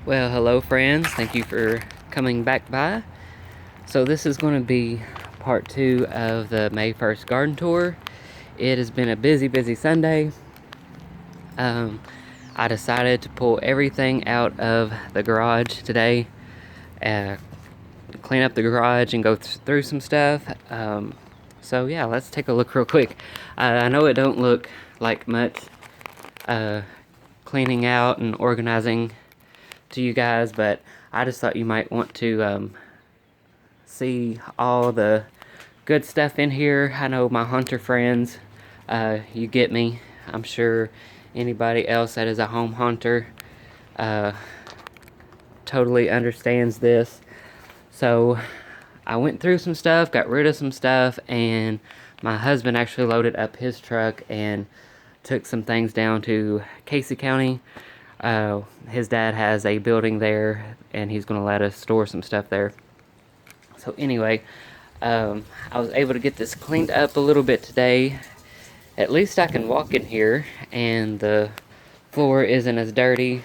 Well, hello friends, thank you for coming back by. So this is going to be part 2 of the May 1st garden tour. It has been a busy Sunday. I decided to pull everything out of the garage today, uh, clean up the garage and go through some stuff. So yeah, let's take a look real quick. I know it don't look like much uh, cleaning out and organizing to you guys, but I just thought you might want to see all the good stuff in here. I know my hunter friends, you get me. I'm sure anybody else that is a home hunter uh, totally understands this. So I went through some stuff, got rid of some stuff, and my husband actually loaded up his truck and took some things down to Casey County. His dad has a building there, and he's going to let us store some stuff there. So anyway, I was able to get this cleaned up a little bit today. At least I can walk in here, and the floor isn't as dirty.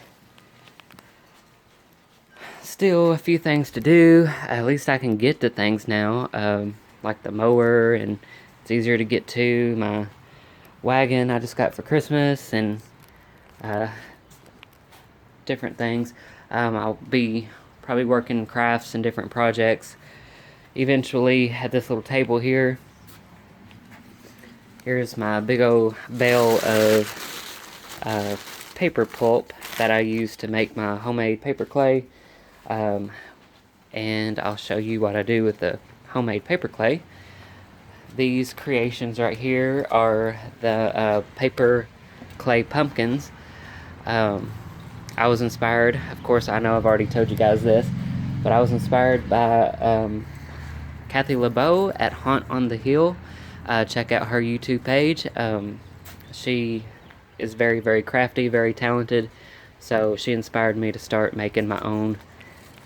Still a few things to do. At least I can get to things now, like the mower, and it's easier to get to. My wagon I just got for Christmas, and different things. I'll be probably working crafts and different projects. Eventually, at this little table here, here's my big old bale of paper pulp that I use to make my homemade paper clay. And I'll show you what I do with the homemade paper clay. These creations right here are the paper clay pumpkins. I was inspired, of course I know I've already told you guys this, but I was inspired by Kathy LeBeau at Haunt on the Hill. Check out her YouTube page. She is very crafty, very talented, so she inspired me to start making my own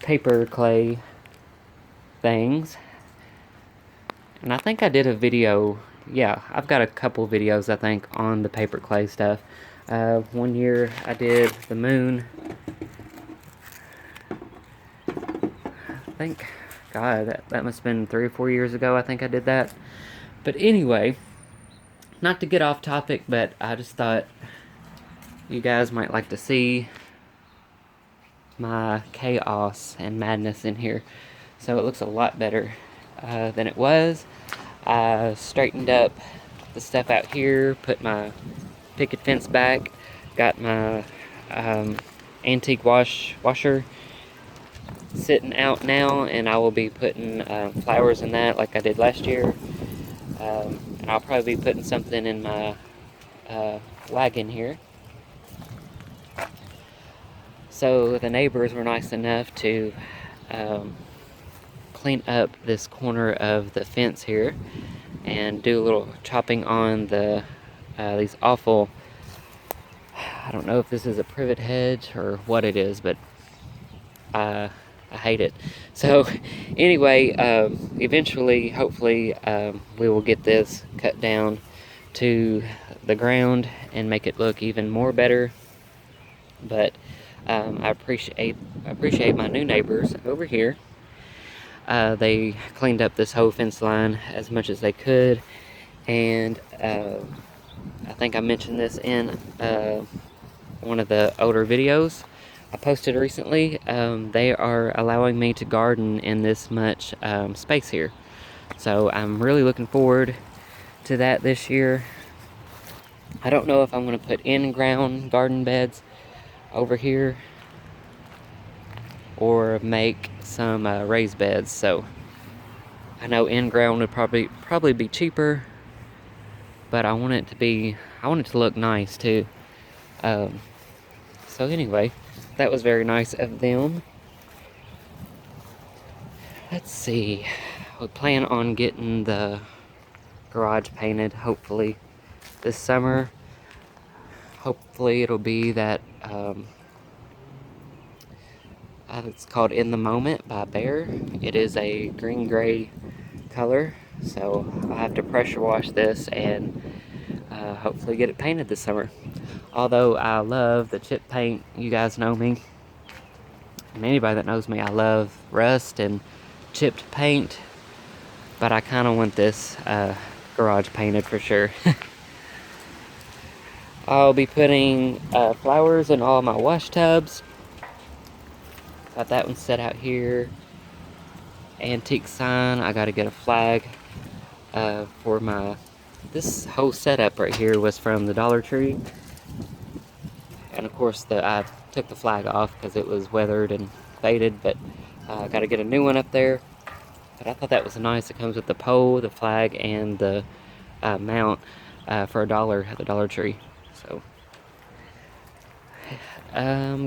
paper clay things. And I think I did a video, yeah, I've got a couple videos I think on the paper clay stuff. One year I did the moon. I think, God, that must have been 3 or 4 years ago I think I did that. But anyway, not to get off topic, but I just thought you guys might like to see my chaos and madness in here. So it looks a lot better than it was. I straightened up the stuff out here, put my picket fence back, got my antique washer sitting out now, and I will be putting flowers in that like I did last year. And I'll probably be putting something in my wagon here. So the neighbors were nice enough to clean up this corner of the fence here and do a little chopping on the these awful, I don't know if this is a privet hedge or what it is, but I hate it. So anyway, eventually, hopefully, we will get this cut down to the ground and make it look even more better. But I appreciate my new neighbors over here. They cleaned up this whole fence line as much as they could, and I think I mentioned this in one of the older videos I posted recently. They are allowing me to garden in this much space here, so I'm really looking forward to that this year. I don't know if I'm going to put in-ground garden beds over here or make some raised beds. So I know in-ground would probably be cheaper, but I want it to look nice too. So anyway, that was very nice of them. Let's see, we plan on getting the garage painted hopefully this summer. Hopefully it'll be that it's called In the Moment by Bear. It is a green-gray color, so I'll have to pressure wash this and hopefully get it painted this summer. Although I love the chip paint, you guys know me. And anybody that knows me, I love rust and chipped paint, but I kind of want this garage painted for sure. I'll be putting flowers in all my wash tubs. Got that one set out here. Antique sign. I gotta get a flag for my... This whole setup right here was from the Dollar Tree. And of course I took the flag off because it was weathered and faded, but I gotta get a new one up there. But I thought that was nice. It comes with the pole, the flag, and the mount for $1 at the Dollar Tree. So,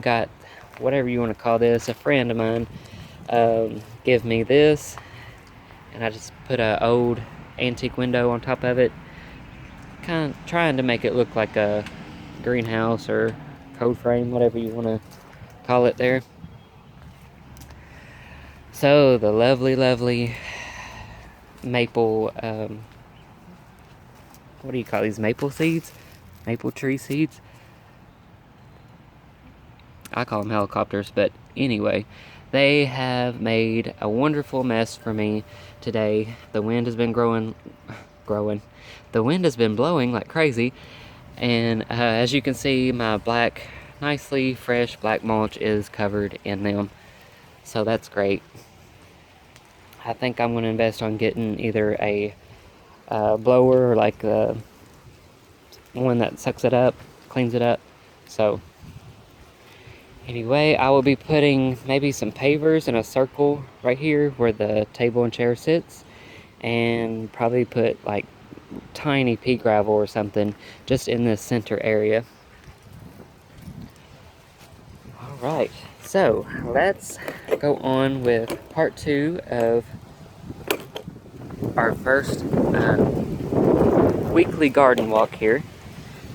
got whatever you want to call this. A friend of mine give me this, and I just put an old antique window on top of it, kind of trying to make it look like a greenhouse or cold frame, whatever you want to call it there. So the lovely maple, what do you call these, maple seeds? Maple tree seeds? I call them helicopters, but anyway, they have made a wonderful mess for me today. The wind has been growing. The wind has been blowing like crazy, and as you can see, my black, nicely fresh black mulch is covered in them. So that's great. I think I'm going to invest on getting either a blower, or like the one that sucks it up, cleans it up. So anyway, I will be putting maybe some pavers in a circle right here where the table and chair sits, and probably put like tiny pea gravel or something just in this center area. Alright, so let's go on with part 2 of our first weekly garden walk here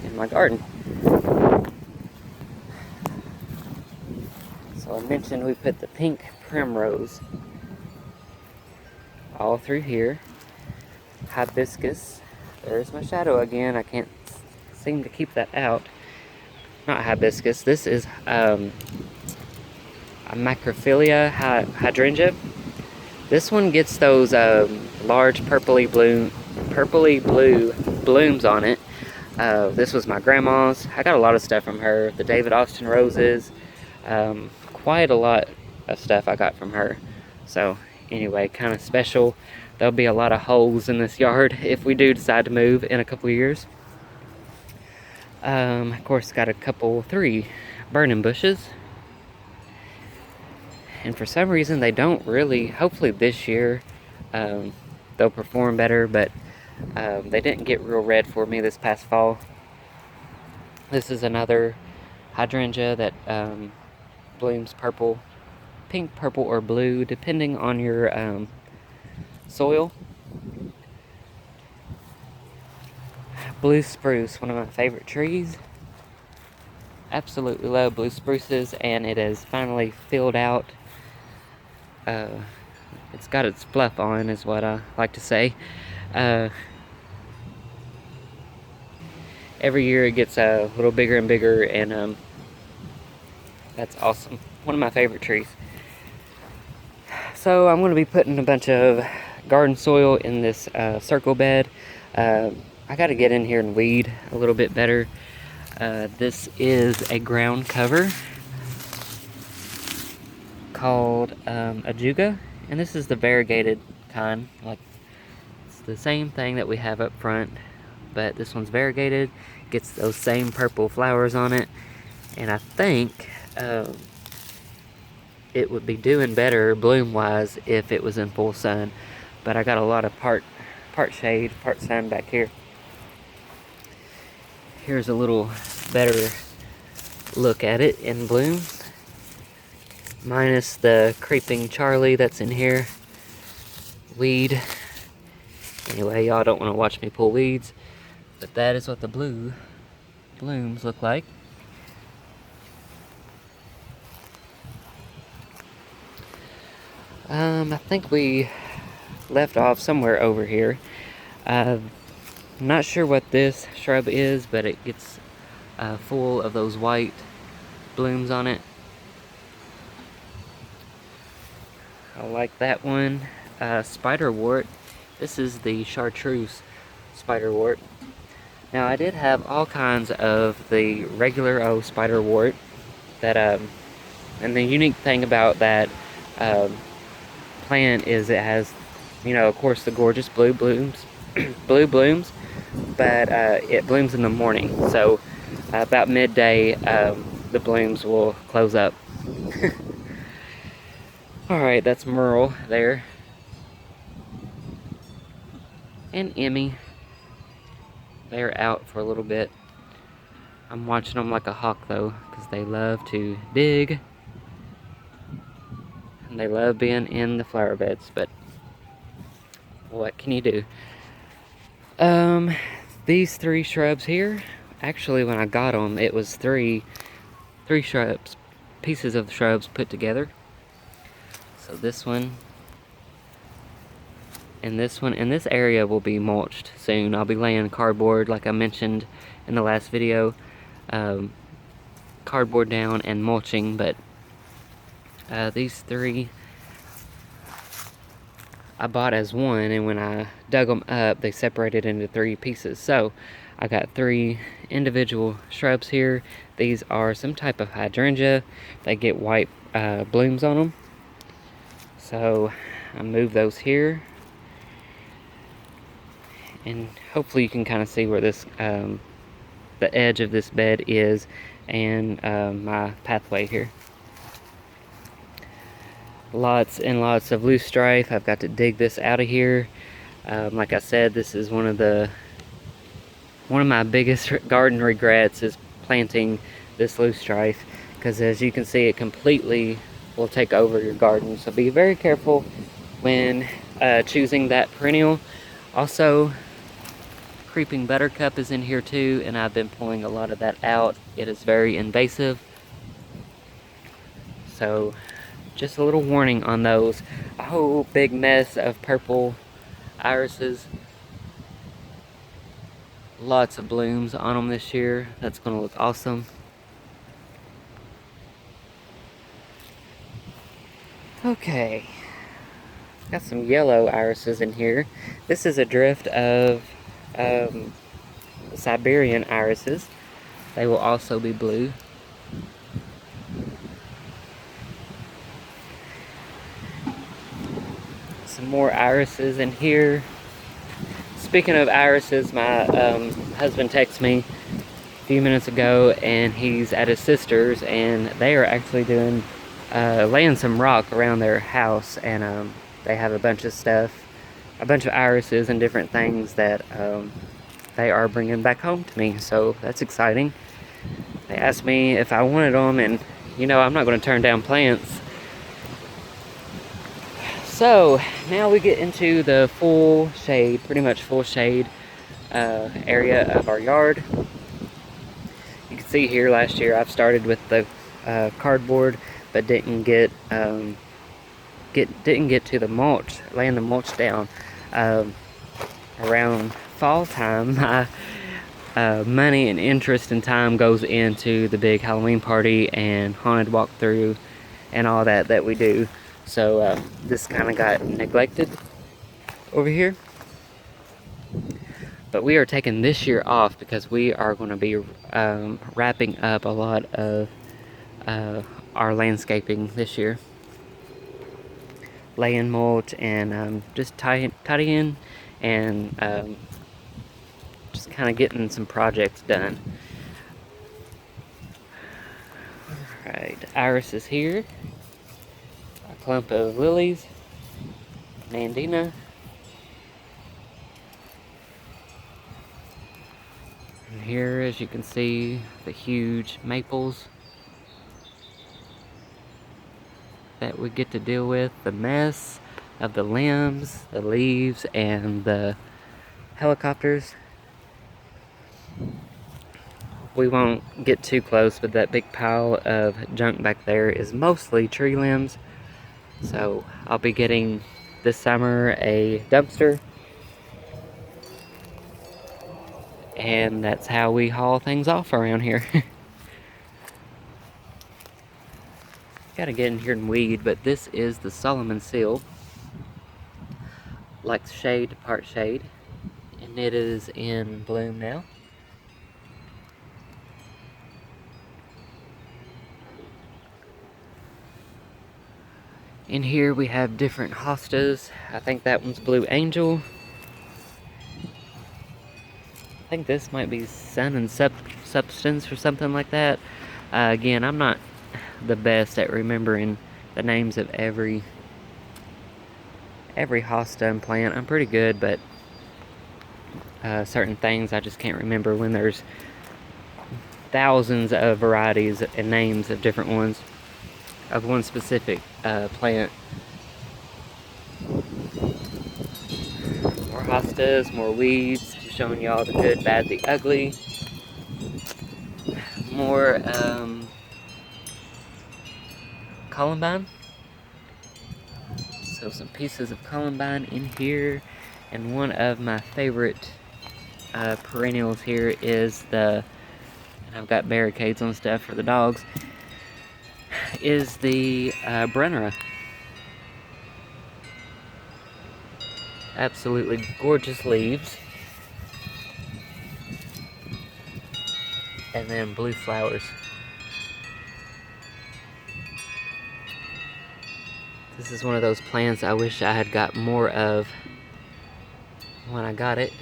in my garden. So I mentioned we put the pink primrose all through here. Hibiscus. There's my shadow again. I can't seem to keep that out. Not hibiscus. This is a macrophylla hydrangea. This one gets those large purpley blue blooms on it. This was my grandma's. I got a lot of stuff from her. The David Austin roses. Quite a lot of stuff I got from her. So anyway, kind of special. There'll be a lot of holes in this yard if we do decide to move in a couple of years. Of course, got 3 burning bushes. And for some reason, they don't really, hopefully this year, they'll perform better, but they didn't get real red for me this past fall. This is another hydrangea that blooms purple, pink, purple, or blue, depending on your soil. Blue spruce, one of my favorite trees. Absolutely love blue spruces, and it is finally filled out. It's got its fluff on, is what I like to say. Every year it gets a little bigger and bigger, and that's awesome. One of my favorite trees. So I'm going to be putting a bunch of garden soil in this circle bed. I got to get in here and weed a little bit better. This is a ground cover called Hydrangeas, and this is the variegated kind. Like, it's the same thing that we have up front, but this one's variegated, gets those same purple flowers on it, and I think it would be doing better bloom wise if it was in full sun, but I got a lot of part shade, part sun back here. Here's a little better look at it in bloom, minus the creeping Charlie that's in here. Weed. Anyway, y'all don't want to watch me pull weeds, but that is what the blue blooms look like. I think we left off somewhere over here. I'm not sure what this shrub is, but it gets full of those white blooms on it. I like that one. Spiderwort. This is the chartreuse spiderwort. Now I did have all kinds of the regular old spiderwort that and the unique thing about that um, plant is it has, you know, of course, the gorgeous blue blooms, blue blooms, but it blooms in the morning. So about midday, the blooms will close up. All right, that's Merle there, and Emmy. They're out for a little bit. I'm watching them like a hawk though, because they love to dig and they love being in the flower beds. But what can you do? These three shrubs here, actually when I got them, it was three shrubs, pieces of shrubs put together. So this one and this one, and this area will be mulched soon. I'll be laying cardboard like I mentioned in the last video, cardboard down and mulching. But these three I bought as one, and when I dug them up, they separated into three pieces. So I got three individual shrubs here. These are some type of hydrangea. They get white blooms on them. So I moved those here, and hopefully you can kind of see where this the edge of this bed is, and my pathway here. Lots and lots of loose strife. I've got to dig this out of here. Like I said, this is one of my biggest garden regrets is planting this loose strife, because as you can see, it completely will take over your garden. So be very careful when choosing that perennial. Also, creeping buttercup is in here too, and I've been pulling a lot of that out. It is very invasive. So just a little warning on those. A whole big mess of purple irises. Lots of blooms on them this year. That's going to look awesome. Okay. Got some yellow irises in here. This is a drift of Siberian irises. They will also be blue. Some more irises in here. Speaking of irises, my husband texted me a few minutes ago, and he's at his sister's, and they are actually doing laying some rock around their house, and they have a bunch of stuff, a bunch of irises and different things that they are bringing back home to me. So that's exciting. They asked me if I wanted them, and you know, I'm not going to turn down plants. So now we get into the full shade, pretty much full shade area of our yard. You can see here last year I've started with the cardboard, but didn't get to the mulch, laying the mulch down. Around fall time, my money and interest and time goes into the big Halloween party and haunted walkthrough and all that we do. So this kind of got neglected over here. But we are taking this year off because we are going to be wrapping up a lot of our landscaping this year. Laying mulch and just tidying and just kind of getting some projects done. Alright, Iris is here. A clump of lilies. Nandina. And here, as you can see, the huge maples that we get to deal with. The mess of the limbs, the leaves, and the helicopters. We won't get too close, but that big pile of junk back there is mostly tree limbs. So I'll be getting this summer a dumpster, and that's how we haul things off around here. Gotta get in here and weed, but this is the Solomon seal. Like shade to part shade. And it is in bloom now. In here we have different hostas. I think that one's Blue Angel. I think this might be Sun and Substance or something like that. Again, I'm not the best at remembering the names of every hosta and plant. I'm pretty good, but certain things I just can't remember when there's thousands of varieties and names of different ones of one specific plant. More hostas, more weeds, just showing y'all the good, bad, the ugly. More columbine. So some pieces of columbine in here, and one of my favorite perennials here is and I've got barricades on stuff for the dogs, is the Brennera. Absolutely gorgeous leaves. And then blue flowers. This is one of those plants I wish I had got more of when I got it.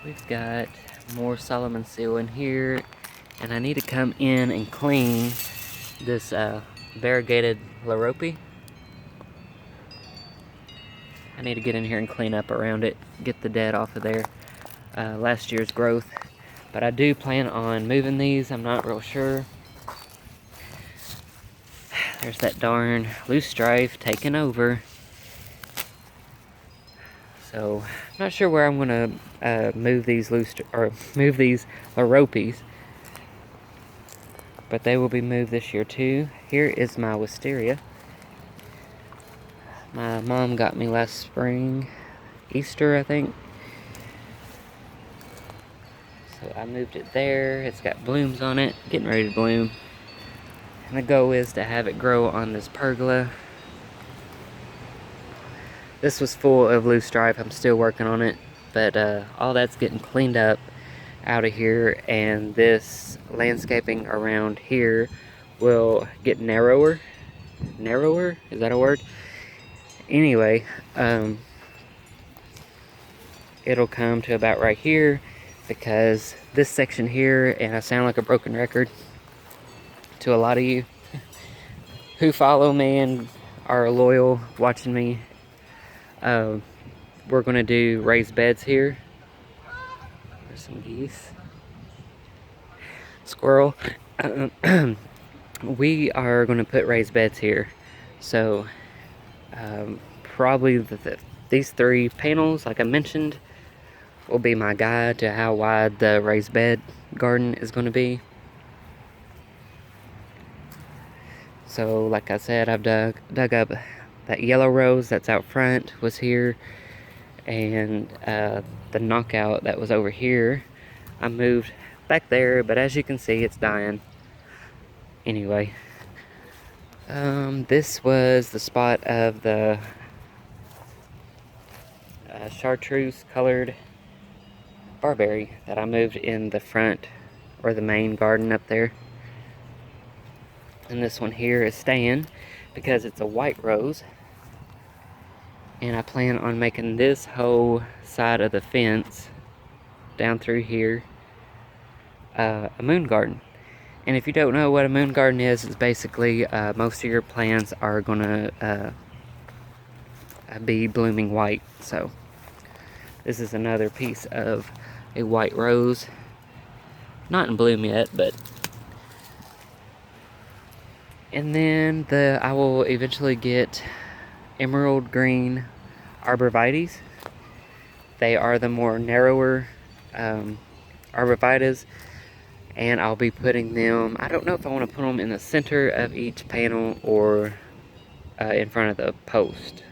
We've got more Solomon seal in here, and I need to come in and clean this variegated lorope. I need to get in here and clean up around it, get the dead off of there, last year's growth. But I do plan on moving these. I'm not real sure. There's that darn loose strife taking over. So I'm not sure where I'm gonna move these loropes, but they will be moved this year too. Here is my wisteria. My mom got me last spring, Easter, I think. So I moved it there. It's got blooms on it, getting ready to bloom. And the goal is to have it grow on this pergola. This was full of loose strife. I'm still working on it, but all that's getting cleaned up out of here, and this landscaping around here will get narrower. Narrower? Is that a word? Anyway, it'll come to about right here, because this section here, and I sound like a broken record to a lot of you who follow me and are loyal watching me, we're going to do raised beds here. There's some geese. Squirrel. We are going to put raised beds here. So probably these 3 panels, like I mentioned, will be my guide to how wide the raised bed garden is going to be. So like I said, I've dug up that yellow rose that's out front was here, and the knockout that was over here I moved back there, but as you can see, it's dying. Anyway, this was the spot of the chartreuse colored barberry that I moved in the front, or the main garden up there. And this one here is staying because it's a white rose, and I plan on making this whole side of the fence down through here a moon garden. And if you don't know what a moon garden is, it's basically most of your plants are gonna be blooming white. So this is another piece of a white rose, not in bloom yet, but. And then I will eventually get emerald green arborvitaes. They are the more narrower arborvitaes, and I'll be putting them, I don't know if I want to put them in the center of each panel or in front of the post.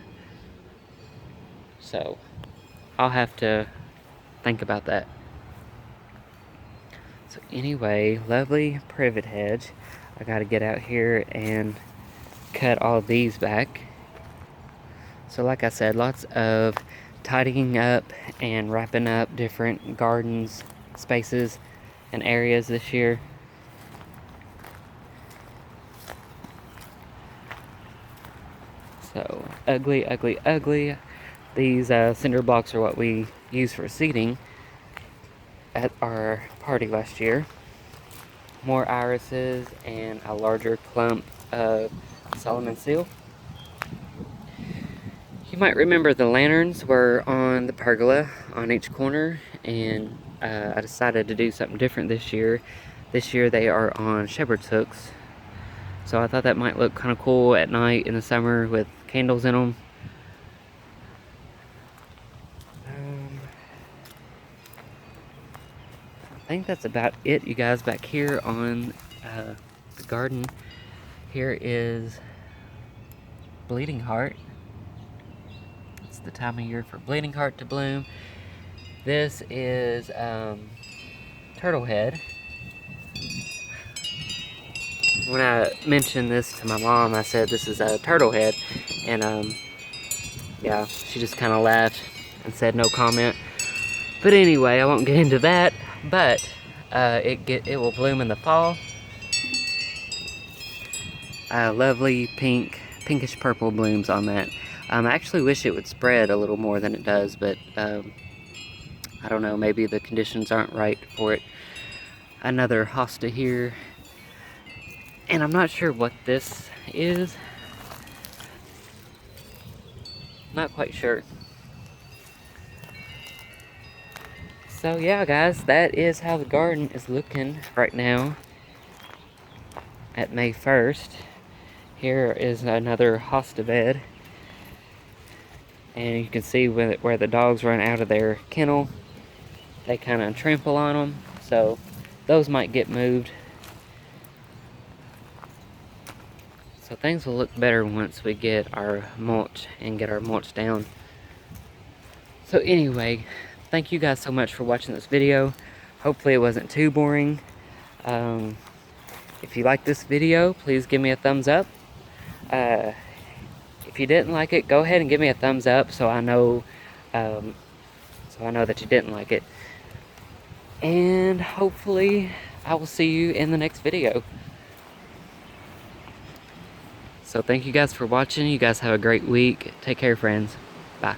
So I'll have to think about that. So anyway, lovely privet hedge. I gotta get out here and cut all these back. So like I said, lots of tidying up and wrapping up different gardens, spaces, and areas this year. So ugly, ugly, ugly. These cinder blocks are what we used for seating at our party last year. More irises and a larger clump of Solomon seal. You might remember the lanterns were on the pergola on each corner, and I decided to do something different this year. This year they are on shepherd's hooks. So I thought that might look kind of cool at night in the summer with candles in them. I think that's about it, you guys, back here on the garden. Here is bleeding heart. It's the time of year for bleeding heart to bloom. This is turtle head. When I mentioned this to my mom, I said this is a turtle head, and yeah, she just kind of laughed and said no comment. But anyway, I won't get into that. But it will bloom in the fall. Lovely pinkish purple blooms on that. I actually wish it would spread a little more than it does, but I don't know, maybe the conditions aren't right for it. Another hosta here. And I'm not sure what this is. Not quite sure. So yeah, guys, that is how the garden is looking right now at May 1st. Here is another hosta bed. And you can see where the dogs run out of their kennel. They kind of trample on them, so those might get moved. So things will look better once we get our mulch and get our mulch down. So anyway, thank you guys so much for watching this video. Hopefully it wasn't too boring. If you like this video, please give me a thumbs up. If you didn't like it, go ahead and give me a thumbs up so I know that you didn't like it. And hopefully I will see you in the next video. So thank you guys for watching. You guys have a great week. Take care, friends. Bye.